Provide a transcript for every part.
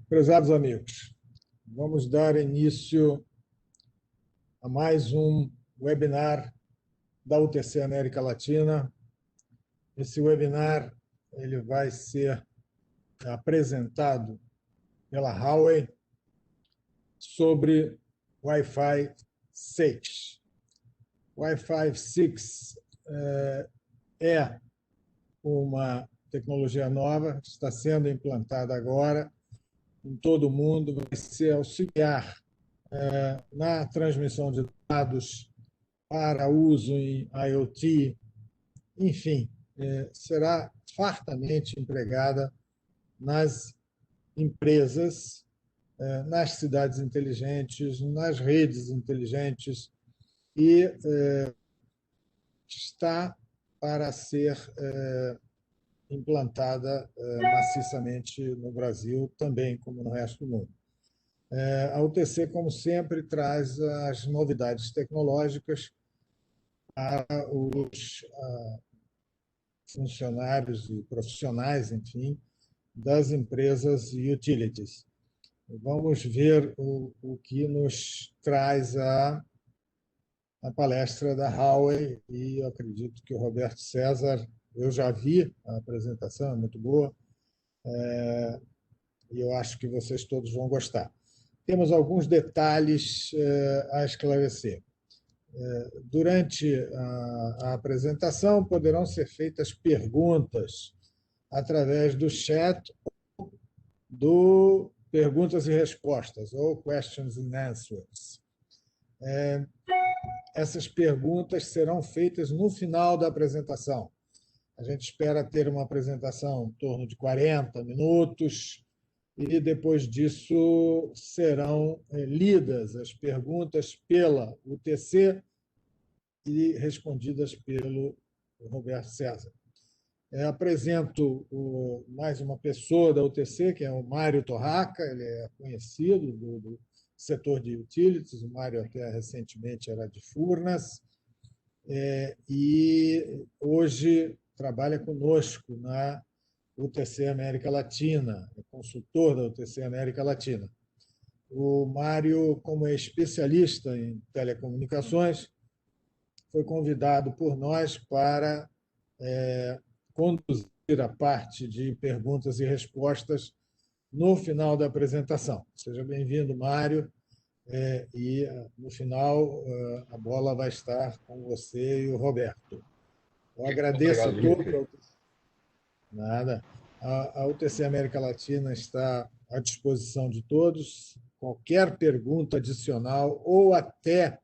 Prezados amigos, vamos dar início a mais um webinar da UTC América Latina. Esse webinar ele vai ser apresentado pela Huawei sobre Wi-Fi 6. Wi-Fi 6 é uma tecnologia nova, está sendo implantada agora em todo o mundo, vai ser auxiliar na transmissão de dados para uso em IoT, enfim, será fartamente empregada nas empresas, nas cidades inteligentes, nas redes inteligentes e está para ser implantada maciçamente no Brasil, também como no resto do mundo. A UTC, como sempre, traz as novidades tecnológicas para os funcionários e profissionais, enfim, das empresas e utilities. Vamos ver o que nos traz a palestra da Huawei, e eu acredito que o Roberto César, eu já vi a apresentação, é muito boa, e eu acho que vocês todos vão gostar. Temos alguns detalhes a esclarecer. Durante a apresentação, poderão ser feitas perguntas através do chat, do perguntas e respostas, ou questions and answers. Essas perguntas serão feitas no final da apresentação. A gente espera ter uma apresentação em torno de 40 minutos, e depois disso serão lidas as perguntas pela UTC e respondidas pelo Roberto César. Apresento mais uma pessoa da UTC, que é o Mário Torraca, ele é conhecido do setor de utilities, o Mário até recentemente era de Furnas, e hoje trabalha conosco na UTC América Latina, é consultor da UTC América Latina. O Mário, como é especialista em telecomunicações, foi convidado por nós para conduzir a parte de perguntas e respostas no final da apresentação. Seja bem-vindo, Mário, e no final a bola vai estar com você e o Roberto. Eu agradeço a todos. Nada. A UTC América Latina está à disposição de todos. Qualquer pergunta adicional ou até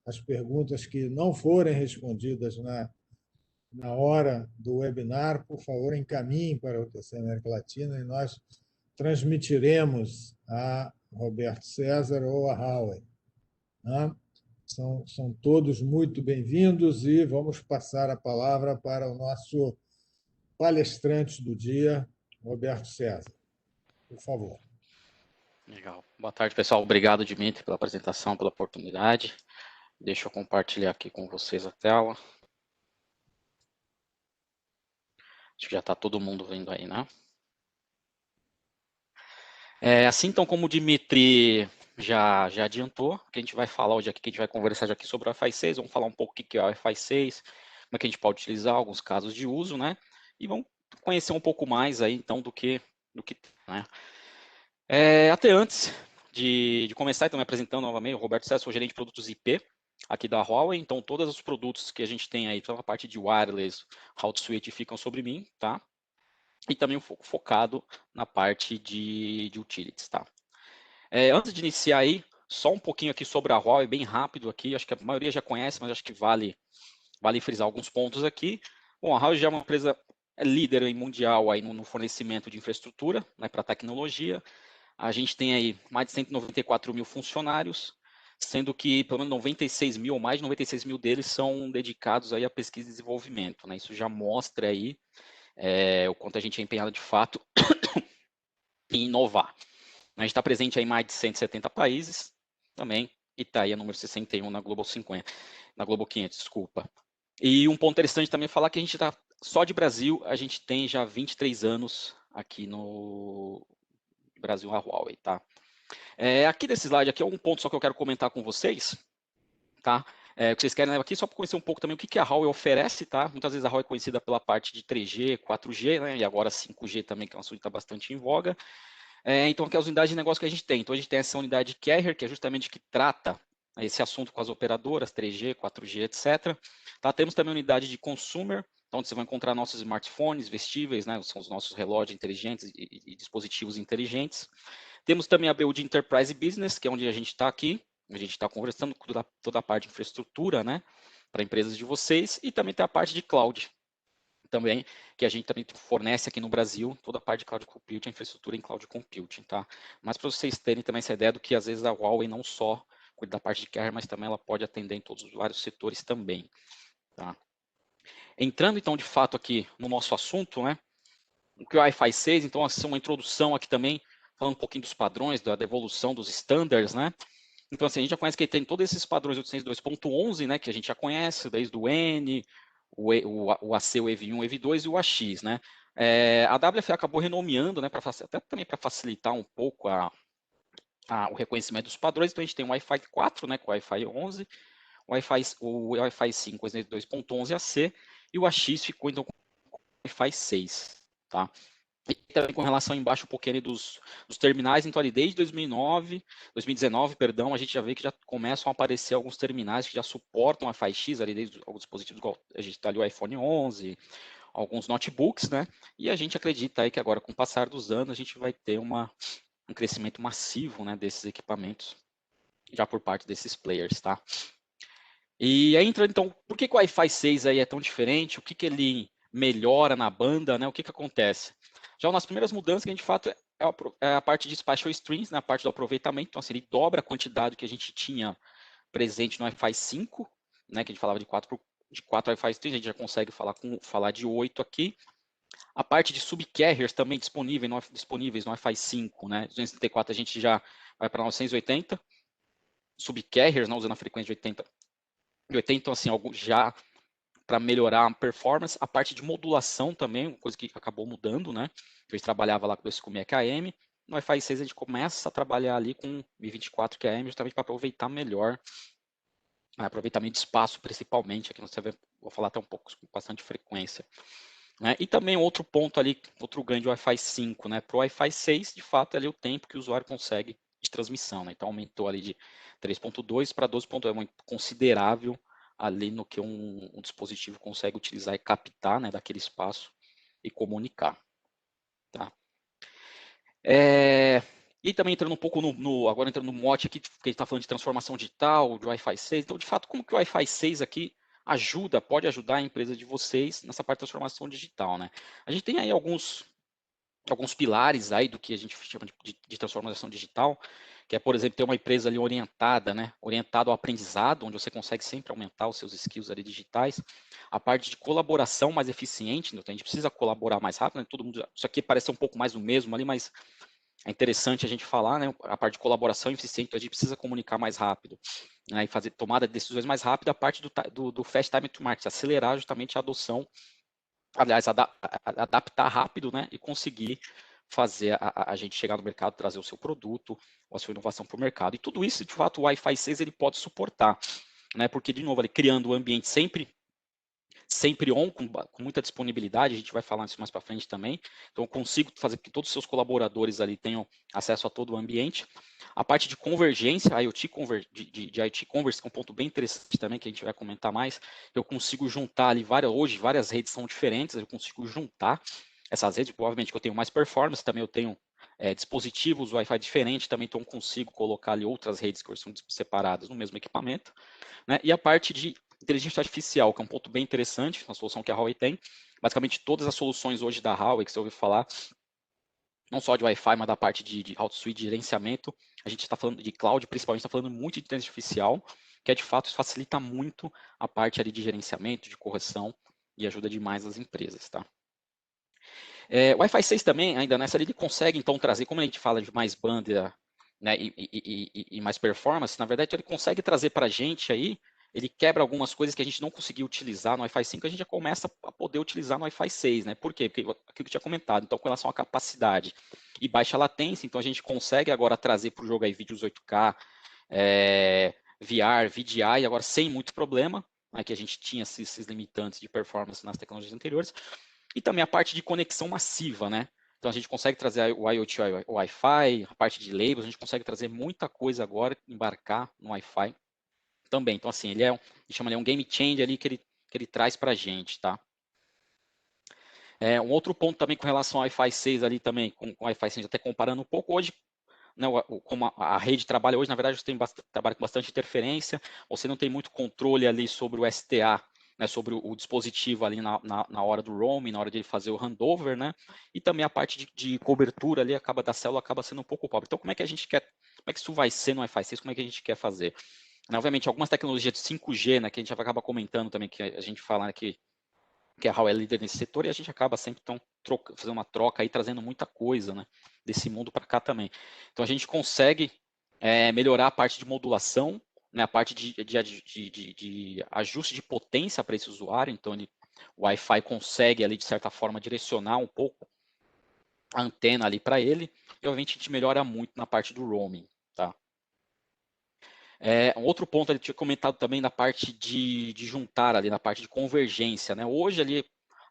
as perguntas que não forem respondidas na hora do webinar, por favor, encaminhem para a UTC América Latina e nós transmitiremos a Roberto César ou a Huawei. São todos muito bem-vindos e vamos passar a palavra para o nosso palestrante do dia, Roberto César. Por favor. Legal. Boa tarde, pessoal. Obrigado, Dimitri, pela apresentação, pela oportunidade. Deixa eu compartilhar aqui com vocês a tela. Acho que já está todo mundo vendo aí, né? Assim, então, como o Dimitri já adiantou, que a gente vai falar hoje aqui, que a gente vai conversar já aqui sobre o Wi-Fi 6, vamos falar um pouco o que é o Wi-Fi 6, como é que a gente pode utilizar, alguns casos de uso, né? E vamos conhecer um pouco mais aí, então, do que né? Até antes de começar, então, me apresentando novamente, o Roberto César, sou gerente de produtos IP aqui da Huawei, então todos os produtos que a gente tem aí, toda a parte de wireless, route switch ficam sobre mim, tá? E também um pouco focado na parte de utilities, tá? Antes de iniciar aí, só um pouquinho aqui sobre a Huawei, bem rápido aqui, acho que a maioria já conhece, mas acho que vale frisar alguns pontos aqui. Bom, a Huawei já é uma empresa líder em mundial aí no fornecimento de infraestrutura, né, para tecnologia. A gente tem aí mais de 194 mil funcionários, sendo que pelo menos 96 mil, ou mais de 96 mil deles são dedicados aí a pesquisa e desenvolvimento, né? Isso já mostra aí o quanto a gente é empenhado de fato em inovar. A gente está presente aí em mais de 170 países também, e está aí a número 61 na Global 50, na Global 500, desculpa. E um ponto interessante também é falar que a gente está, só de Brasil, a gente tem já 23 anos aqui Brasil, a Huawei, tá? Aqui nesse slide aqui é um ponto só que eu quero comentar com vocês, tá? O que vocês querem aqui só para conhecer um pouco também o que a Huawei oferece, tá? Muitas vezes a Huawei é conhecida pela parte de 3G, 4G, né? E agora 5G também, que é um assunto que está bastante em voga. Então, aqui é as unidades de negócio que a gente tem. Então, a gente tem essa unidade Carrier, que é justamente que trata esse assunto com as operadoras, 3G, 4G, etc. Tá? Temos também a unidade de Consumer, onde você vai encontrar nossos smartphones, vestíveis, né? São os nossos relógios inteligentes e dispositivos inteligentes. Temos também a BU de Enterprise Business, que é onde a gente está aqui. A gente está conversando com toda a parte de infraestrutura, né? Para empresas de vocês. E também tem a parte de cloud, também, que a gente também fornece aqui no Brasil, toda a parte de cloud computing, infraestrutura em cloud computing, tá? Mas para vocês terem também essa ideia do que às vezes a Huawei não só cuida da parte de carrier, mas também ela pode atender em todos os vários setores também, tá? Entrando então de fato aqui no nosso assunto, né? O que é o Wi-Fi 6, então assim, uma introdução aqui também, falando um pouquinho dos padrões, da evolução dos standards, né? Então, assim, a gente já conhece que tem todos esses padrões 802.11, né, que a gente já conhece, desde o N, o AC, o EV1, o EV2 e o AX, né? A WFA acabou renomeando, né, até também para facilitar um pouco o reconhecimento dos padrões. Então, a gente tem o Wi-Fi 4, né, com o Wi-Fi 11, o Wi-Fi 5, 802.11 AC, e o AX ficou, então, com o Wi-Fi 6, tá? E também com relação embaixo um pouquinho ali dos terminais, então ali desde 2019, perdão, a gente já vê que já começam a aparecer alguns terminais que já suportam Wi-Fi X, ali desde alguns dispositivos, igual a gente está ali o iPhone 11, alguns notebooks, né? E a gente acredita aí que agora, com o passar dos anos, a gente vai ter um crescimento massivo, né, desses equipamentos, já por parte desses players, tá? E aí entra, então, por que o Wi-Fi 6 aí é tão diferente? O que ele melhora na banda, né? O que acontece? Já nas primeiras mudanças, que a gente de fato é a parte de Spatial Streams, né? A parte do aproveitamento. Então, assim, ele dobra a quantidade que a gente tinha presente no Wi-Fi 5, né? Que a gente falava de 4 Wi-Fi Streams, a gente já consegue falar de 8 aqui. A parte de subcarriers também disponíveis no Wi-Fi 5, né? 234 a gente já vai para 980. Subcarriers, né? Usando a frequência de 80. Então, assim, algo já para melhorar a performance, a parte de modulação também, uma coisa que acabou mudando, né? A gente trabalhava lá com 256 km, no Wi-Fi 6 a gente começa a trabalhar ali com 1024 km, justamente para aproveitar melhor, aproveitamento de espaço principalmente, aqui você vou falar até um pouco com bastante frequência. Né? E também outro ponto ali, outro ganho de Wi-Fi 5, né? Para o Wi-Fi 6, de fato, é ali o tempo que o usuário consegue de transmissão, né? Então aumentou ali de 3.2 para 12.1, é muito considerável ali no que um dispositivo consegue utilizar e captar, né, daquele espaço e comunicar, tá? E também entrando um pouco agora entrando no mote aqui, que a gente está falando de transformação digital, de Wi-Fi 6, então de fato como que o Wi-Fi 6 aqui pode ajudar a empresa de vocês nessa parte de transformação digital, né? A gente tem aí alguns pilares aí do que a gente chama de transformação digital, que é, por exemplo, ter uma empresa ali orientada, né, orientada ao aprendizado, onde você consegue sempre aumentar os seus skills ali digitais, a parte de colaboração mais eficiente, então a gente precisa colaborar mais rápido, né, todo mundo, isso aqui parece um pouco mais o mesmo ali, mas é interessante a gente falar, né, a parte de colaboração eficiente, então a gente precisa comunicar mais rápido, né, e fazer tomada de decisões mais rápida, a parte do fast time to market, acelerar justamente a adoção, aliás, adaptar rápido, né, e conseguir fazer a gente chegar no mercado, trazer o seu produto, ou a sua inovação para o mercado. E tudo isso, de fato, o Wi-Fi 6 ele pode suportar, né, porque, de novo, ele criando o ambiente sempre on, com muita disponibilidade, a gente vai falar isso mais para frente também, então eu consigo fazer com que todos os seus colaboradores ali tenham acesso a todo o ambiente. A parte de convergência, de IoT Converse, que é um ponto bem interessante também, que a gente vai comentar mais, eu consigo juntar ali hoje várias redes são diferentes, eu consigo juntar essas redes, provavelmente que eu tenho mais performance, também eu tenho dispositivos Wi-Fi diferentes, também então consigo colocar ali outras redes que são separadas no mesmo equipamento, né? E a parte de inteligência artificial, que é um ponto bem interessante, uma solução que a Huawei tem. Basicamente, todas as soluções hoje da Huawei, que você ouviu falar, não só de Wi-Fi, mas da parte de AutoSuite, de gerenciamento, a gente está falando de cloud, principalmente está falando muito de inteligência artificial, que de fato facilita muito a parte ali de gerenciamento, de correção, e ajuda demais as empresas, tá? O Wi-Fi 6 também, ainda nessa ele consegue então trazer, como a gente fala de mais banda, né, e mais performance, na verdade ele consegue trazer para a gente aí, ele quebra algumas coisas que a gente não conseguiu utilizar no Wi-Fi 5, a gente já começa a poder utilizar no Wi-Fi 6, né? Por quê? Porque aquilo que eu tinha comentado, então com relação à capacidade e baixa latência, então a gente consegue agora trazer para o jogo aí vídeos 8K, VR, VDI, agora sem muito problema, né, que a gente tinha esses limitantes de performance nas tecnologias anteriores, e também a parte de conexão massiva, né? Então a gente consegue trazer o IoT, o Wi-Fi, a parte de labels, a gente consegue trazer muita coisa agora, embarcar no Wi-Fi também. Então assim, ele chama um game changer ali que ele traz para a gente, tá? Um outro ponto também com relação ao Wi-Fi 6 ali também, com o Wi-Fi 6 até comparando um pouco, hoje, né, como a rede trabalha hoje, na verdade, você trabalha com bastante interferência, você não tem muito controle ali sobre o STA, né, sobre o dispositivo ali na hora do roaming, na hora de ele fazer o handover, né, e também a parte de cobertura ali da célula acaba sendo um pouco pobre. Então, como é que isso vai ser no Wi-Fi 6, como é que a gente quer fazer? Né, obviamente, algumas tecnologias de 5G, né, que a gente acaba comentando também, que a gente fala, né, que a Huawei é líder nesse setor, e a gente acaba sempre fazendo uma troca aí, trazendo muita coisa, né, desse mundo para cá também. Então a gente consegue melhorar a parte de modulação, né, a parte de ajuste de potência para esse usuário, então o Wi-Fi consegue ali, de certa forma, direcionar um pouco a antena ali para ele, e obviamente a gente melhora muito na parte do roaming, tá? Um outro ponto, ele tinha comentado também na parte de juntar ali, na parte de convergência, né? Hoje ali,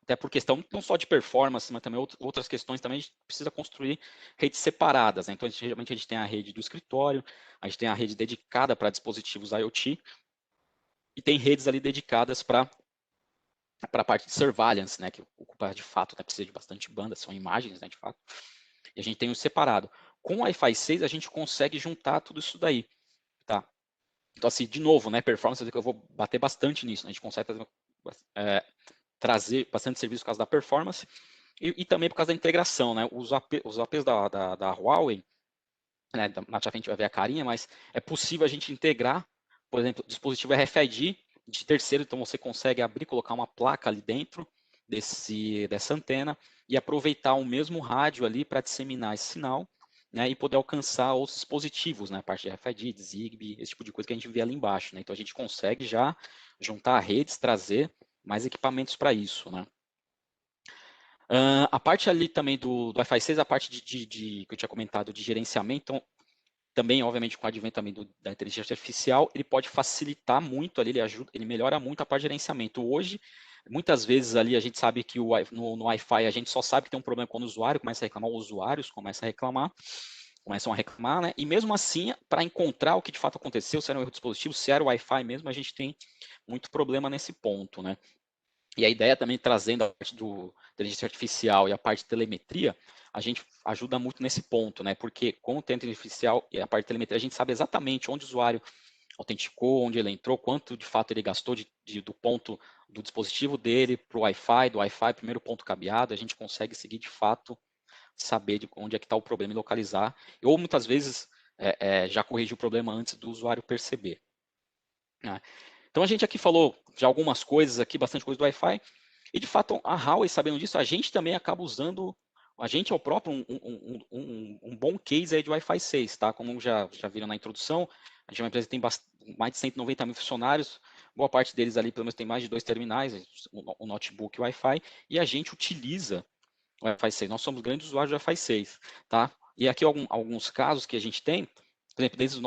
até por questão não só de performance, mas também outras questões também, a gente precisa construir redes separadas, né? Então, geralmente a gente tem a rede do escritório, a gente tem a rede dedicada para dispositivos IoT, e tem redes ali dedicadas para a parte de surveillance, né? Que ocupa de fato, né, precisa de bastante banda, são imagens, né, de fato. E a gente tem o separado. Com o Wi-Fi 6, a gente consegue juntar tudo isso daí, tá? Então, assim, de novo, né, performance, eu vou bater bastante nisso, né, a gente consegue trazer bastante serviço por causa da performance e também por causa da integração, né, os APs da Huawei, né, mais à frente vai ver a carinha, mas é possível a gente integrar, por exemplo, dispositivo RFID de terceiro, então você consegue abrir, colocar uma placa ali dentro dessa antena e aproveitar o mesmo rádio ali para disseminar esse sinal, né, e poder alcançar outros dispositivos, né, a parte de RFID, de Zigbee, esse tipo de coisa que a gente vê ali embaixo, né, então a gente consegue já juntar redes, trazer mais equipamentos para isso, né. A parte ali também do Wi-Fi 6, a parte que eu tinha comentado de gerenciamento, então, também, obviamente, com o advento também da inteligência artificial, ele pode facilitar muito ali, ele melhora muito a parte de gerenciamento. Hoje, muitas vezes ali a gente sabe que no Wi-Fi a gente só sabe que tem um problema quando o usuário começa a reclamar, os usuários começam a reclamar, né? E mesmo assim, para encontrar o que de fato aconteceu, se era um erro do dispositivo, se era o Wi-Fi mesmo, a gente tem muito problema nesse ponto, né? E a ideia também, trazendo a parte do inteligência artificial e a parte de telemetria, a gente ajuda muito nesse ponto, né? Porque com o inteligência artificial e a parte de telemetria, a gente sabe exatamente onde o usuário autenticou, onde ele entrou, quanto de fato ele gastou do ponto do dispositivo dele para o Wi-Fi, do Wi-Fi, primeiro ponto cabeado, a gente consegue seguir de fato, saber de onde é que está o problema e localizar, ou muitas vezes já corrigir o problema antes do usuário perceber, né? Então a gente aqui falou de algumas coisas aqui, bastante coisa do Wi-Fi, e de fato a Huawei, sabendo disso, a gente também acaba usando, a gente é o próprio um bom case aí de Wi-Fi 6, tá? Como já viram na introdução, a gente é uma empresa que tem mais de 190 mil funcionários, boa parte deles ali pelo menos tem mais de 2 terminais, o notebook e o Wi-Fi, e a gente utiliza o Wi-Fi 6, nós somos grandes usuários do Wi-Fi 6, tá? E aqui alguns casos que a gente tem, por exemplo, desde os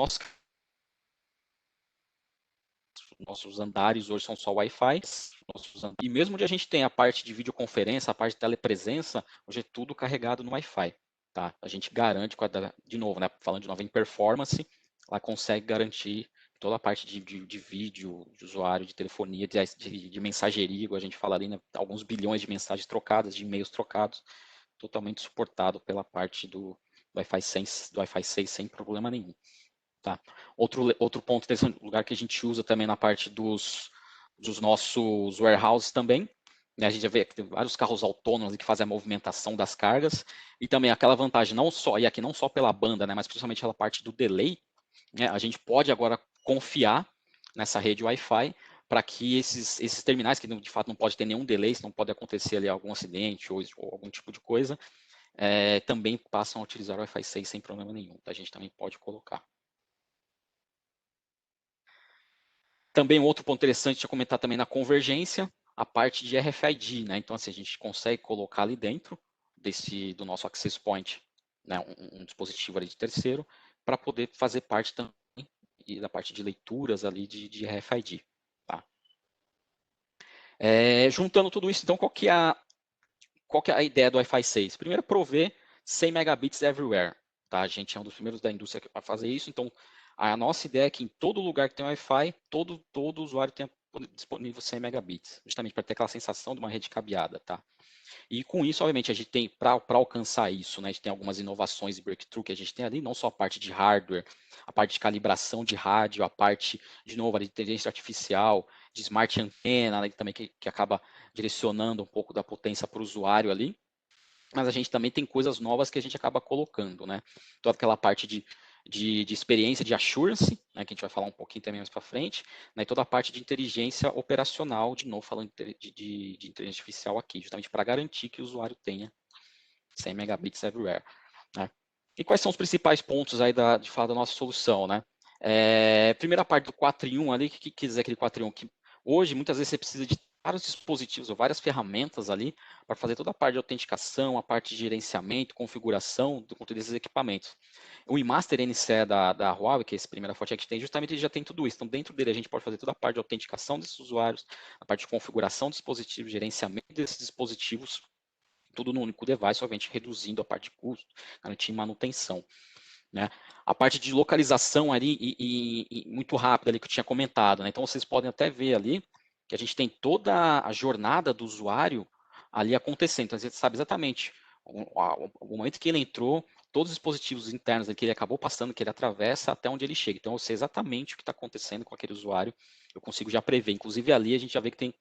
nossos andares hoje são só Wi-Fi, e mesmo onde a gente tem a parte de videoconferência, a parte de telepresença, hoje é tudo carregado no Wi-Fi, tá? A gente garante, de novo, né, falando de novo em performance, ela consegue garantir toda a parte de vídeo, de usuário, de telefonia, de mensageria, igual a gente fala ali, né, alguns bilhões de mensagens trocadas, de e-mails trocados, totalmente suportado pela parte do Wi-Fi 6 sem problema nenhum. Tá. Outro ponto interessante, lugar que a gente usa também na parte dos nossos warehouses também, né, a gente já vê que tem vários carros autônomos que fazem a movimentação das cargas, e também aquela vantagem, não só, e aqui não só pela banda, né, mas principalmente aquela parte do delay, né, a gente pode agora confiar nessa rede Wi-Fi para que esses terminais, que de fato não pode ter nenhum delay, não pode acontecer ali algum acidente ou algum tipo de coisa, também passam a utilizar o Wi-Fi 6 sem problema nenhum, a gente também pode colocar. Também um outro ponto interessante de comentar também na convergência, a parte de RFID, né? Então, assim, a gente consegue colocar ali dentro do nosso access point né, um dispositivo ali de terceiro, para poder fazer parte também da parte de leituras ali de RFID. Tá? Juntando tudo isso, então, qual que é a ideia do Wi-Fi 6? Primeiro, é prover 100 megabits everywhere. Tá? A gente é um dos primeiros da indústria a fazer isso, então a nossa ideia é que em todo lugar que tem Wi-Fi, todo usuário tenha disponível 100 megabits, justamente para ter aquela sensação de uma rede cabeada. Tá? E com isso, obviamente, a gente tem, para alcançar isso, né, a gente tem algumas inovações e breakthrough que a gente tem ali, não só a parte de hardware, a parte de calibração de rádio, a parte, de novo, de inteligência artificial, de smart antenna, né, também que acaba direcionando um pouco da potência para o usuário ali, mas a gente também tem coisas novas que a gente acaba colocando, né? Toda aquela parte de experiência de assurance, né, que a gente vai falar um pouquinho também mais para frente, né, e toda a parte de inteligência operacional, de novo falando de inteligência artificial aqui, justamente para garantir que o usuário tenha 100 megabits everywhere. Né? E quais são os principais pontos aí de falar da nossa solução, né? Primeira parte do 4 em 1 ali, o que quer dizer aquele 4 em 1? Que hoje, muitas vezes, você precisa de vários dispositivos ou várias ferramentas ali para fazer toda a parte de autenticação, a parte de gerenciamento, configuração do conteúdo desses equipamentos. O eMaster NCE da Huawei, que é esse primeira foto que a gente tem, justamente ele já tem tudo isso. Então, dentro dele, a gente pode fazer toda a parte de autenticação desses usuários, a parte de configuração dos dispositivos, gerenciamento desses dispositivos, tudo num único device, obviamente reduzindo a parte de custo, garantindo manutenção. Né? A parte de localização ali e muito rápida ali que eu tinha comentado. Né? Então vocês podem até ver ali que a gente tem toda a jornada do usuário ali acontecendo. Então a gente sabe exatamente o momento que ele entrou, todos os dispositivos internos que ele acabou passando, que ele atravessa até onde ele chega. Então eu sei exatamente o que está acontecendo com aquele usuário, eu consigo já prever. Inclusive ali a gente já vê que tem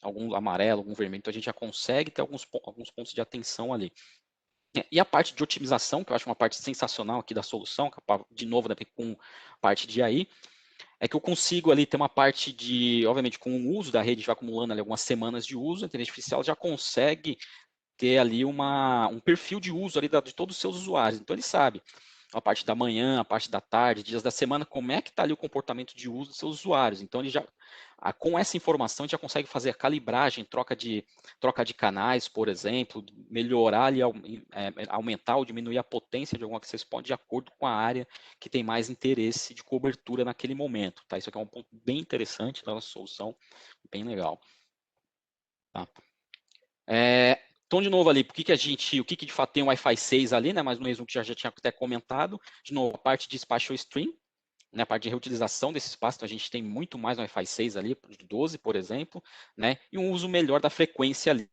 algum amarelo, algum vermelho, então a gente já consegue ter alguns pontos de atenção ali. E a parte de otimização, que eu acho uma parte sensacional aqui da solução, de novo, né, com parte de AI, é que eu consigo ali ter uma parte de, obviamente, com o uso da rede, já acumulando ali algumas semanas de uso, a inteligência artificial já consegue ter ali um perfil de uso ali de todos os seus usuários. Então ele sabe a parte da manhã, a parte da tarde, dias da semana, como é que está ali o comportamento de uso dos seus usuários. Então, ele já, com essa informação, a gente já consegue fazer a calibragem, troca de canais, por exemplo, melhorar ali, aumentar ou diminuir a potência de alguma acess point de acordo com a área que tem mais interesse de cobertura naquele momento. Tá? Isso aqui é um ponto bem interessante da nossa solução, bem legal. Tá? Então, de novo ali, o que de fato tem o Wi-Fi 6 ali, né? Mas no mesmo que já tinha até comentado, de novo, a parte de Spatial Stream, né? A parte de reutilização desse espaço, então a gente tem muito mais no Wi-Fi 6 ali, de 12, por exemplo, né? E um uso melhor da frequência ali.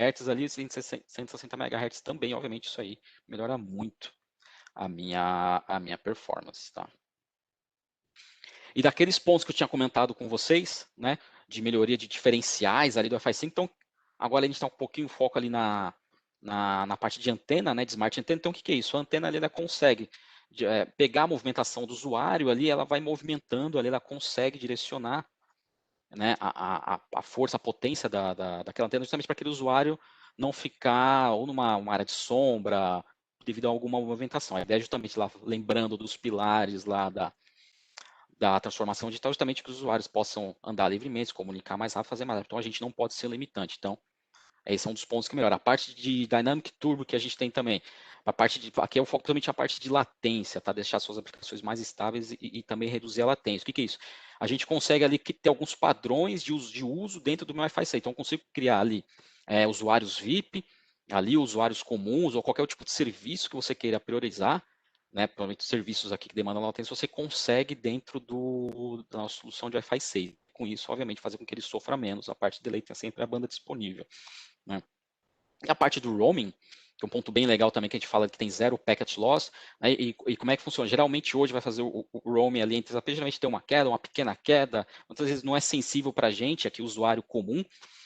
Hertz ali, 160 MHz também, obviamente, isso aí melhora muito a minha performance, tá? E daqueles pontos que eu tinha comentado com vocês, né, de melhoria de diferenciais ali do Wi-Fi 5, então agora a gente está um pouquinho foco ali na parte de antena, né, de smart antena. Então o que é isso? A antena ali, ela consegue pegar a movimentação do usuário ali, ela vai movimentando ali, ela consegue direcionar, né, a força, a potência daquela antena justamente para aquele usuário não ficar ou numa área de sombra devido a alguma movimentação. A ideia é justamente lá, lembrando dos pilares lá da transformação digital, justamente que os usuários possam andar livremente, se comunicar mais rápido, fazer mais rápido. Então, a gente não pode ser limitante. Então, esse é um dos pontos que melhora. A parte de Dynamic Turbo que a gente tem também. Aqui é o foco totalmente a parte de latência, tá? Deixar suas aplicações mais estáveis e também reduzir a latência. O que é isso? A gente consegue ali ter alguns padrões de uso dentro do meu Wi-Fi 6. Então, eu consigo criar ali usuários VIP, ali usuários comuns ou qualquer tipo de serviço que você queira priorizar, né, provavelmente serviços aqui que demandam latência, você consegue dentro da nossa solução de Wi-Fi 6. Com isso, obviamente, fazer com que ele sofra menos. A parte de delay tem sempre a banda disponível. Né? E a parte do roaming, que é um ponto bem legal também, que a gente fala que tem zero packet loss, né? E como é que funciona? Geralmente hoje vai fazer o roaming ali entre as APs, geralmente tem uma queda, uma pequena queda, muitas vezes não é sensível para a gente, aqui o usuário comum,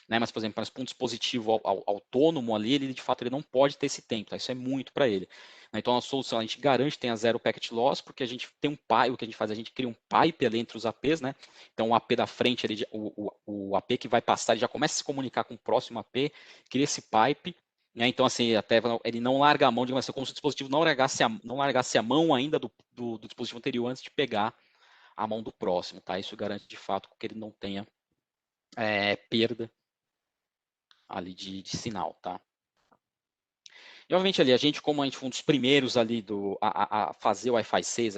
né? Mas, por exemplo, para um dispositivo autônomo ali, ele de fato ele não pode ter esse tempo, tá? Isso é muito para ele. Então a solução, a gente garante que tenha zero packet loss, porque a gente tem um pipe, o que a gente faz, a gente cria um pipe ali entre os APs, né? Então o AP da frente, o AP que vai passar, ele já começa a se comunicar com o próximo AP, cria esse pipe, né? Então assim, até ele não larga a mão, digamos assim, como se o dispositivo não largasse a mão ainda do dispositivo anterior antes de pegar a mão do próximo, tá? Isso garante de fato que ele não tenha perda ali de sinal, tá? E, obviamente, ali, a gente, como a gente foi um dos primeiros ali a fazer o Wi-Fi 6,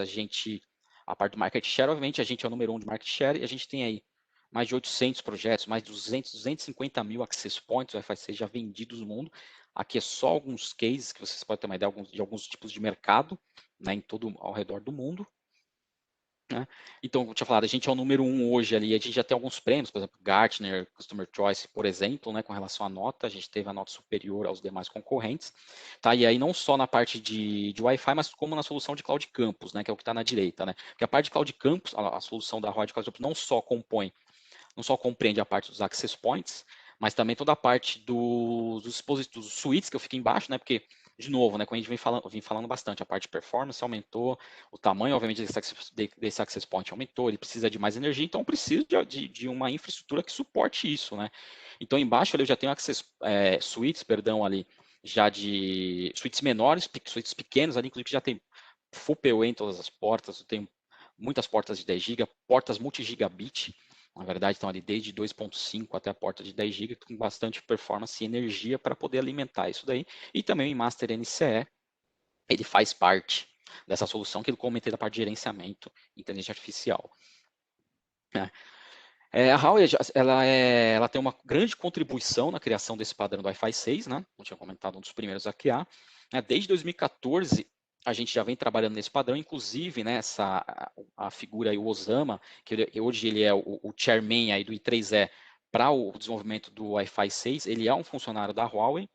a parte do market share, obviamente, a gente é o número 1 de market share, e a gente tem aí mais de 800 projetos, mais de 250 mil access points Wi-Fi 6 já vendidos no mundo. Aqui é só alguns cases que vocês podem ter uma ideia de alguns tipos de mercado, né, em todo ao redor do mundo. Né? Então, eu tinha falado, a gente é o número 1 hoje ali, a gente já tem alguns prêmios, por exemplo, Gartner, Customer Choice, por exemplo, né, com relação à nota, a gente teve a nota superior aos demais concorrentes, tá? E aí não só na parte de Wi-Fi, mas como na solução de Cloud Campus, né, que é o que está na direita, né? Porque a parte de Cloud Campus, a solução da Rode Cloud Campus não só compreende a parte dos access points, mas também toda a parte dos dispositivos, dos suítes que eu fico embaixo, né? Porque, de novo, né, como a gente vem falando bastante, a parte de performance aumentou, o tamanho, obviamente, desse access point aumentou, ele precisa de mais energia, então precisa de uma infraestrutura que suporte isso, né? Então, embaixo ali eu já tenho suítes, perdão, ali, já de suítes menores, suítes pequenos ali, inclusive que já tem Full PoE em todas as portas, eu tenho muitas portas de 10 GB, portas multi-gigabit, na verdade, estão ali desde 2.5 até a porta de 10 GB, com bastante performance e energia para poder alimentar isso daí. E também o Master NCE, ele faz parte dessa solução que eu comentei da parte de gerenciamento inteligência artificial. A Huawei, ela tem uma grande contribuição na criação desse padrão do Wi-Fi 6, né? Eu tinha comentado, um dos primeiros a criar. Desde 2014, a gente já vem trabalhando nesse padrão, inclusive, né, a figura aí, o Osama, que hoje ele é o chairman aí do I3E para o desenvolvimento do Wi-Fi 6, ele é um funcionário da Huawei,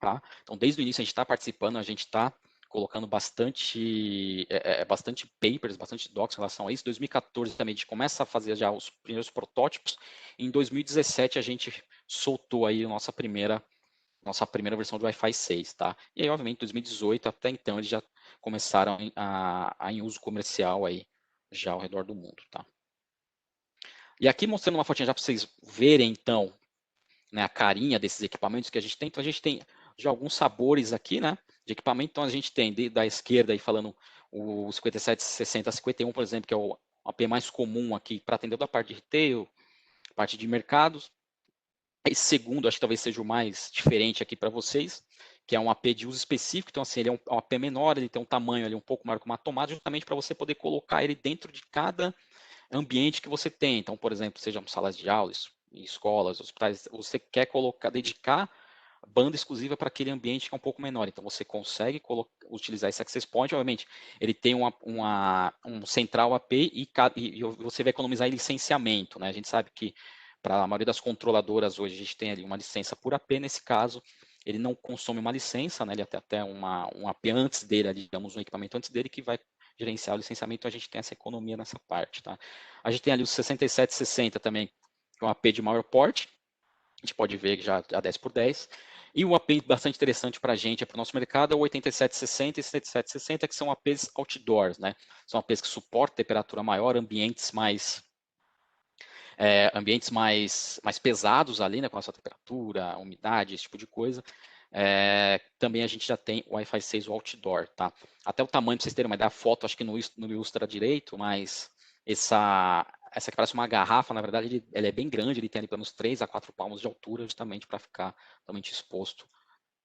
tá? Então, desde o início a gente está participando, a gente está colocando bastante papers, bastante docs em relação a isso. Em 2014 também a gente começa a fazer já os primeiros protótipos. Em 2017 a gente soltou aí a nossa primeira versão do Wi-Fi 6, tá? E aí, obviamente, em 2018 até então eles já começaram em uso comercial aí já ao redor do mundo, tá? E aqui mostrando uma fotinha já para vocês verem então, né, a carinha desses equipamentos que a gente tem. Então a gente tem já alguns sabores aqui, né, de equipamento. Então a gente tem da esquerda aí falando o 5760 51, por exemplo, que é o AP mais comum aqui para atender toda a parte de retail, parte de mercados. Esse segundo, acho que talvez seja o mais diferente aqui para vocês, que é um AP de uso específico. Então assim, ele é um AP menor, ele tem um tamanho ali um pouco maior que uma tomada, justamente para você poder colocar ele dentro de cada ambiente que você tem. Então, por exemplo, sejam salas de aulas, escolas, hospitais, você quer dedicar banda exclusiva para aquele ambiente que é um pouco menor. Então, você consegue utilizar esse access point. Obviamente, ele tem um central AP e você vai economizar em licenciamento, né? A gente sabe que para a maioria das controladoras hoje a gente tem ali uma licença por AP. Nesse caso, ele não consome uma licença, né? Ele tem até um AP antes dele, digamos, um equipamento antes dele que vai gerenciar o licenciamento, então a gente tem essa economia nessa parte, tá? A gente tem ali o 6760 também, que é um AP de maior porte, a gente pode ver que já 10 por 10. E um AP bastante interessante para a gente, para o nosso mercado, é o 8760 e 7760, que são APs outdoors, né? São APs que suportam temperatura maior, ambientes mais pesados ali, né, com a sua temperatura, umidade, esse tipo de coisa. Também a gente já tem o Wi-Fi 6 o outdoor, tá? Até o tamanho, para vocês terem uma ideia, a foto acho que não ilustra direito, mas essa que parece uma garrafa, na verdade, ele é bem grande, ele tem ali pelo menos 3 a 4 palmos de altura, justamente para ficar totalmente exposto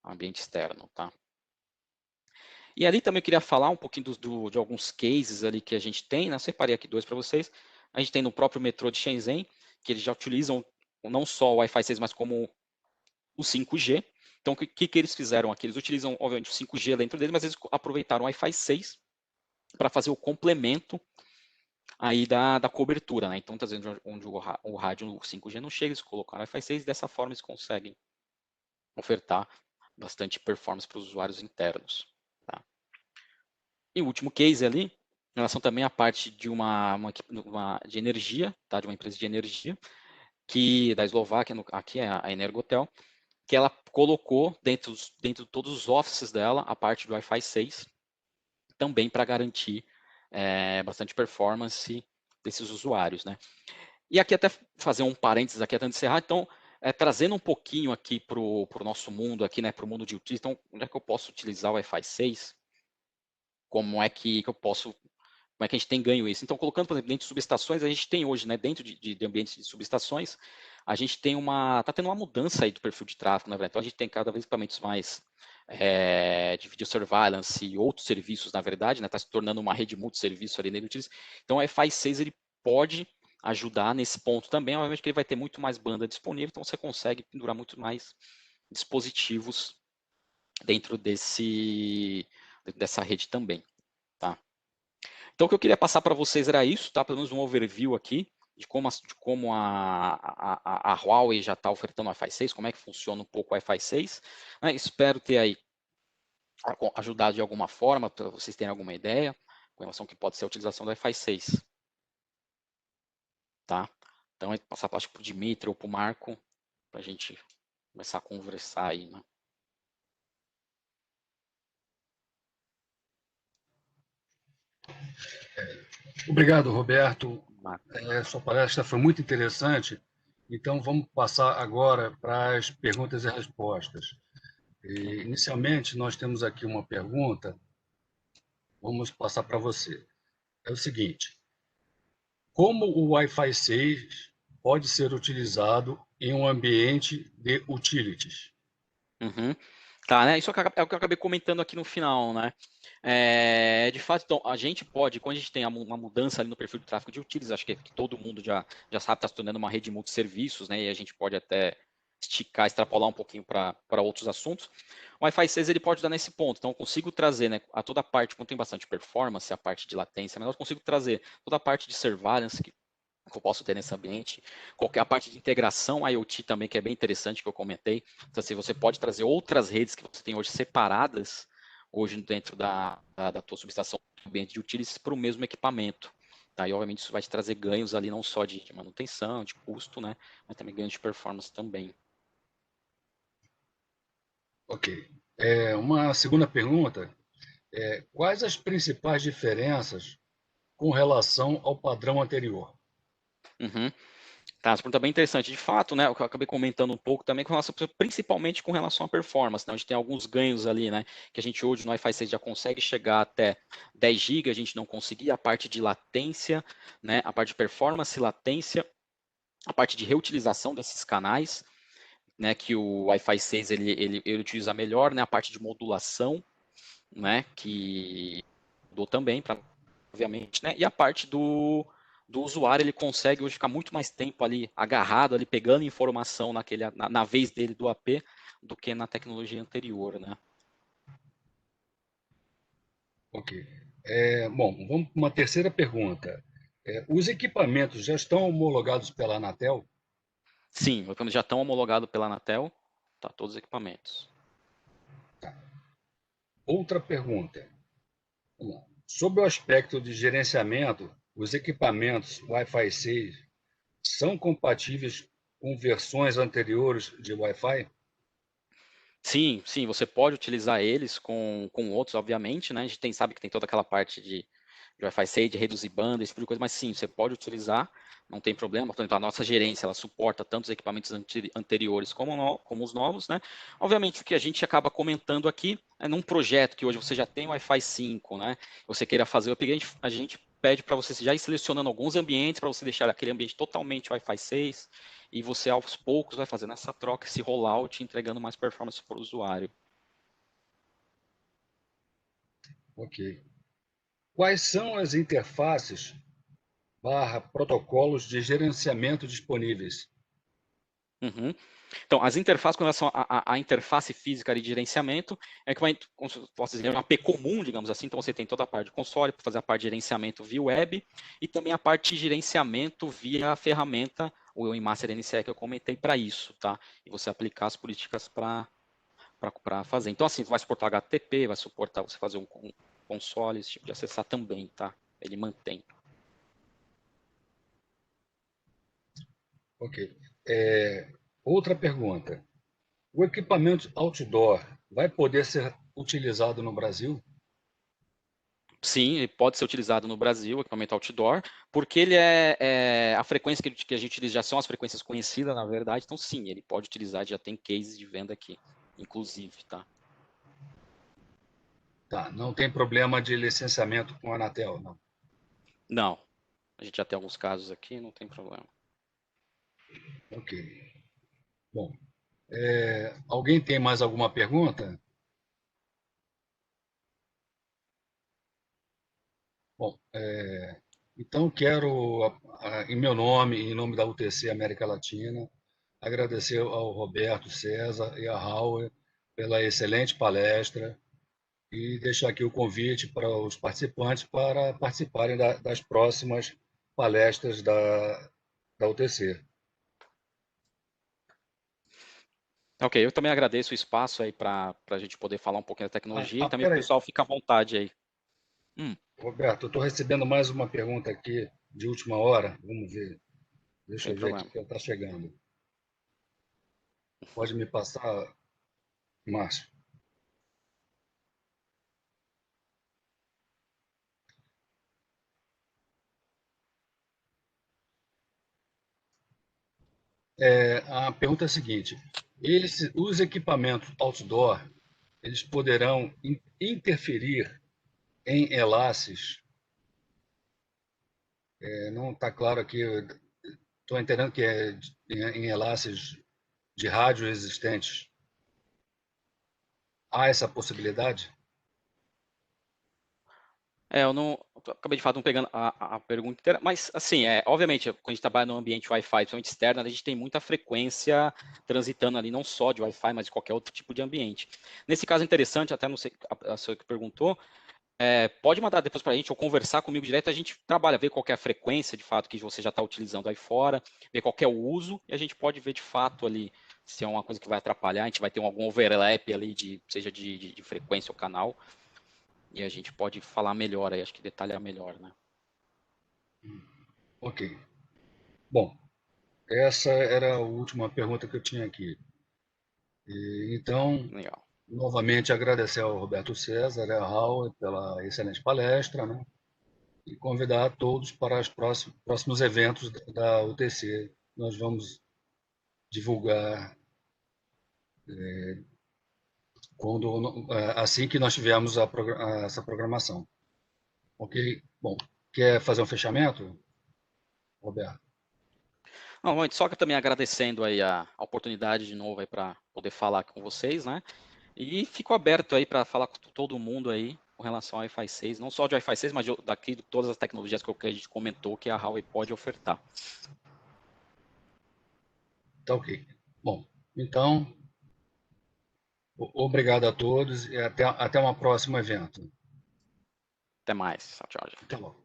ao ambiente externo, tá? E ali também eu queria falar um pouquinho de alguns cases ali que a gente tem, né? Eu separei aqui 2 para vocês. A gente tem no próprio metrô de Shenzhen, que eles já utilizam não só o Wi-Fi 6, mas como o 5G. Então, o que eles fizeram aqui? Eles utilizam, obviamente, o 5G dentro deles, mas eles aproveitaram o Wi-Fi 6 para fazer o complemento aí da cobertura, né? Então, às vezes, onde o rádio 5G não chega, eles colocaram o Wi-Fi 6, dessa forma eles conseguem ofertar bastante performance para os usuários internos. Tá? E o último case ali, em relação também à parte de de energia, tá? De uma empresa de energia, que da Eslováquia, aqui é a Energotel, que ela colocou dentro de todos os offices dela a parte do Wi-Fi 6, também para garantir bastante performance desses usuários, né? E aqui até fazer um parênteses aqui até de encerrar, então, trazendo um pouquinho aqui para o nosso mundo, aqui, né, para o mundo de utilities, então, onde é que eu posso utilizar o Wi-Fi 6? Como é que a gente tem ganho isso? Então, colocando, por exemplo, dentro de subestações, a gente tem hoje, né, dentro de ambientes de subestações, a gente tem está tendo uma mudança aí do perfil de tráfego, na verdade. Então, a gente tem cada vez equipamentos mais de video surveillance e outros serviços, na verdade, né? Está se tornando uma rede multisserviço ali nele. Então, o Wi-Fi 6 ele pode ajudar nesse ponto também. Obviamente que ele vai ter muito mais banda disponível, então você consegue pendurar muito mais dispositivos dentro dessa rede também, tá? Então, o que eu queria passar para vocês era isso, tá? Pelo menos um overview aqui de como a Huawei já está ofertando Wi-Fi 6, como é que funciona um pouco o Wi-Fi 6. Né? Espero ter aí ajudado de alguma forma, para vocês terem alguma ideia com relação ao que pode ser a utilização do Wi-Fi 6. Tá? Então, passar para o Dimitri ou para o Marco, para a gente começar a conversar aí. Né? Obrigado, Roberto. Marco. Sua palestra foi muito interessante. Então, vamos passar agora para as perguntas e respostas. Inicialmente, nós temos aqui uma pergunta. Vamos passar para você. É o seguinte: como o Wi-Fi 6 pode ser utilizado em um ambiente de utilities? Uhum. Tá, né? Isso é o que eu acabei comentando aqui no final, né? De fato, então, a gente pode, quando a gente tem uma mudança ali no perfil de tráfego de utilities, acho que todo mundo já sabe, está se tornando uma rede de multisserviços, né? E a gente pode até esticar, extrapolar um pouquinho para outros assuntos. O Wi-Fi 6 ele pode dar nesse ponto, então eu consigo trazer, né, a toda a parte, quando tem bastante performance, a parte de latência, mas eu consigo trazer toda a parte de surveillance que eu posso ter nesse ambiente, a parte de integração IoT também, que é bem interessante, que eu comentei. Então, assim, você pode trazer outras redes que você tem hoje separadas, hoje dentro da tua subestação ambiente de utilities, para o mesmo equipamento. Tá? E, obviamente, isso vai te trazer ganhos ali, não só de manutenção, de custo, né? Mas também ganhos de performance também. Ok. Uma segunda pergunta quais as principais diferenças com relação ao padrão anterior? Uhum. Tá, essa pergunta é bem interessante. De fato, né, o que eu acabei comentando um pouco também, principalmente com relação à performance, né, a gente tem alguns ganhos ali, né, que a gente hoje no Wi-Fi 6 já consegue chegar até 10 GB, a gente não conseguia, a parte de latência, né, a parte de performance, latência, a parte de reutilização desses canais, né, que o Wi-Fi 6 ele utiliza melhor, né, a parte de modulação, né, que mudou também, obviamente, né, e a parte do usuário, ele consegue hoje ficar muito mais tempo ali agarrado, ali pegando informação na vez dele do AP, do que na tecnologia anterior, né? Ok. Bom, vamos para uma terceira pergunta. Os equipamentos já estão homologados pela Anatel? Sim, quando já estão homologados pela Anatel, tá, todos os equipamentos. Outra pergunta. Vamos lá. Sob o aspecto de gerenciamento, os equipamentos Wi-Fi 6 são compatíveis com versões anteriores de Wi-Fi? Sim, sim, você pode utilizar eles com outros, obviamente, né? A gente sabe que tem toda aquela parte de Wi-Fi 6, de reduzir banda, esse tipo de coisa, mas sim, você pode utilizar, não tem problema. Por exemplo, a nossa gerência, ela suporta tanto os equipamentos anteriores como os novos, né? Obviamente, o que a gente acaba comentando aqui é num projeto que hoje você já tem Wi-Fi 5, né? Você queira fazer o upgrade, a gente pede para você já ir selecionando alguns ambientes, para você deixar aquele ambiente totalmente Wi-Fi 6, e você aos poucos vai fazendo essa troca, esse rollout, entregando mais performance para o usuário. Ok. Quais são as interfaces barra protocolos de gerenciamento disponíveis? Uhum. Então, as interfaces com relação à interface física de gerenciamento, é que vai, como posso dizer, é uma AP comum, digamos assim. Então, você tem toda a parte de console para fazer a parte de gerenciamento via web e também a parte de gerenciamento via ferramenta, o eMaster NCE que eu comentei para isso, tá? E você aplicar as políticas para fazer. Então, assim, vai suportar HTTP, vai suportar você fazer um console, esse tipo de acessar também, tá? Ele mantém. Ok. Outra pergunta. O equipamento outdoor vai poder ser utilizado no Brasil? Sim, ele pode ser utilizado no Brasil, equipamento outdoor, porque ele a frequência que a gente utiliza já são as frequências conhecidas, na verdade, então sim, ele pode utilizar, já tem cases de venda aqui, inclusive, tá? Tá, não tem problema de licenciamento com a Anatel, não. Não, a gente já tem alguns casos aqui, não tem problema. Ok. Bom, alguém tem mais alguma pergunta? Bom, então quero, em meu nome e em nome da UTC América Latina, agradecer ao Roberto César e a Raul pela excelente palestra e deixar aqui o convite para os participantes para participarem das próximas palestras da UTC. Ok, eu também agradeço o espaço aí para a gente poder falar um pouquinho da tecnologia e também o Peraí, pessoal fica à vontade aí. Roberto, eu estou recebendo mais uma pergunta aqui de última hora. Vamos ver. Deixa Sem eu ver aqui problema. que ela está chegando. Pode me passar, Márcio? A pergunta é a seguinte: os equipamentos outdoor, eles poderão interferir em enlaces? Não está claro aqui. Estou entendendo que é em enlaces de rádio existentes. Há essa possibilidade? Eu não acabei de fato não pegando a pergunta inteira, mas assim, obviamente, quando a gente trabalha no ambiente Wi-Fi, principalmente externo, a gente tem muita frequência transitando ali, não só de Wi-Fi, mas de qualquer outro tipo de ambiente. Nesse caso interessante, até não sei a senhora que perguntou, pode mandar depois para a gente ou conversar comigo direto, a gente trabalha, ver qual que é a frequência de fato que você já está utilizando aí fora, ver qual que é o uso, e a gente pode ver de fato ali se é uma coisa que vai atrapalhar, a gente vai ter algum overlap ali, seja de frequência ou canal, e a gente pode falar melhor aí, acho que detalhar melhor, né? Ok. Bom, essa era a última pergunta que eu tinha aqui. Então, Legal. novamente agradecer ao Roberto César e ao Raul pela excelente palestra, né? E convidar a todos para os próximos eventos da UTC. Nós vamos divulgar assim que nós tivermos essa programação. Ok? Bom, quer fazer um fechamento, Roberto? Não, muito, só que também agradecendo aí a oportunidade de novo aí para poder falar com vocês, né? E fico aberto aí para falar com todo mundo aí com relação ao Wi-Fi 6, não só de Wi-Fi 6, mas daqui de todas as tecnologias que a gente comentou que a Huawei pode ofertar. Tá ok. Bom, então, obrigado a todos e até um próximo evento. Até mais. Tchau, tchau. Até logo.